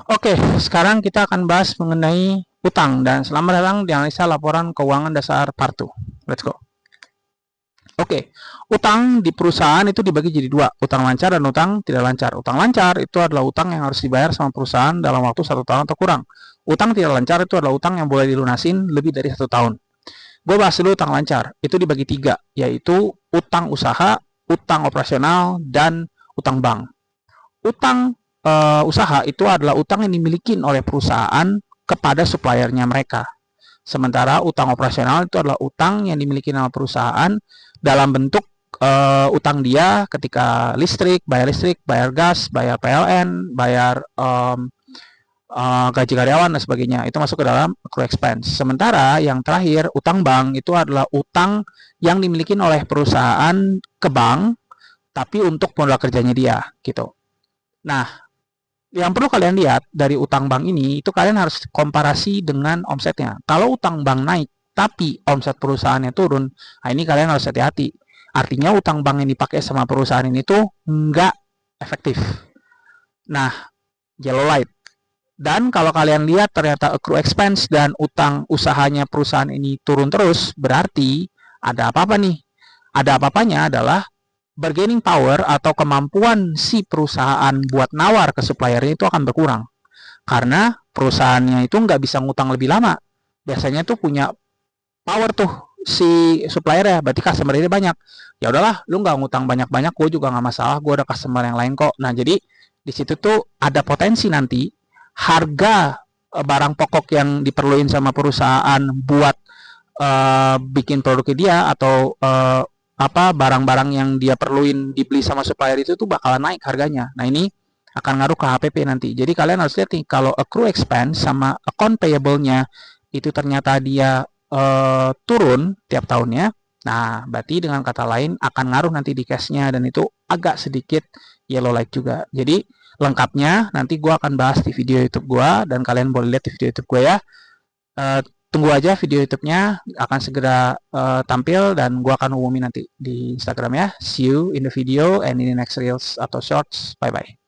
Oke, sekarang kita akan bahas mengenai utang dan selamat datang di analisa laporan keuangan dasar part 2. Let's go. Oke, utang di perusahaan itu dibagi jadi dua, utang lancar dan utang tidak lancar. Utang lancar itu adalah utang yang harus dibayar sama perusahaan dalam waktu 1 tahun atau kurang. Utang tidak lancar itu adalah utang yang boleh dilunasin lebih dari 1 tahun. Gue bahas dulu utang lancar, itu dibagi tiga, yaitu utang usaha, utang operasional, dan utang bank. Utang usaha itu adalah utang yang dimiliki oleh perusahaan kepada suppliernya mereka. Sementara utang operasional itu adalah utang yang dimiliki oleh perusahaan dalam bentuk utang dia ketika listrik, bayar gas, bayar PLN, bayar gaji karyawan dan sebagainya. Itu masuk ke dalam accrued expense. Sementara yang terakhir, utang bank itu adalah utang yang dimiliki oleh perusahaan ke bank, tapi untuk modal kerjanya dia, gitu. Nah, yang perlu kalian lihat dari utang bank ini, itu kalian harus komparasi dengan omsetnya. Kalau utang bank naik, tapi omset perusahaannya turun, nah ini kalian harus hati-hati. Artinya utang bank yang dipakai sama perusahaan ini tuh nggak efektif. Nah, yellow light. Dan kalau kalian lihat ternyata accrue expense dan utang usahanya perusahaan ini turun terus, berarti ada apa-apa nih. Ada apa-apanya adalah bargaining power atau kemampuan si perusahaan buat nawar ke suppliernya itu akan berkurang. Karena perusahaannya itu nggak bisa ngutang lebih lama. Biasanya tuh punya power tuh si supplier ya, berarti customer ini banyak. Ya udahlah, lu nggak ngutang banyak-banyak, gue juga nggak masalah, gue ada customer yang lain kok. Nah jadi di situ tuh ada potensi nanti harga barang pokok yang diperluin sama perusahaan buat bikin produknya dia atau apa barang-barang yang dia perluin dibeli sama supplier itu tuh bakalan naik harganya. Nah ini akan ngaruh ke HPP nanti. Jadi kalian harus lihat nih kalau accrue expense sama account payable-nya itu ternyata dia turun tiap tahunnya. Nah, berarti dengan kata lain akan ngaruh nanti di cash-nya dan itu agak sedikit yellow light juga. Jadi lengkapnya nanti gue akan bahas di video YouTube gue dan kalian boleh lihat di video YouTube gue ya. Tunggu aja video YouTube-nya akan segera tampil dan gue akan umumin nanti di Instagram ya. See you in the video and in the next reels atau shorts. Bye bye.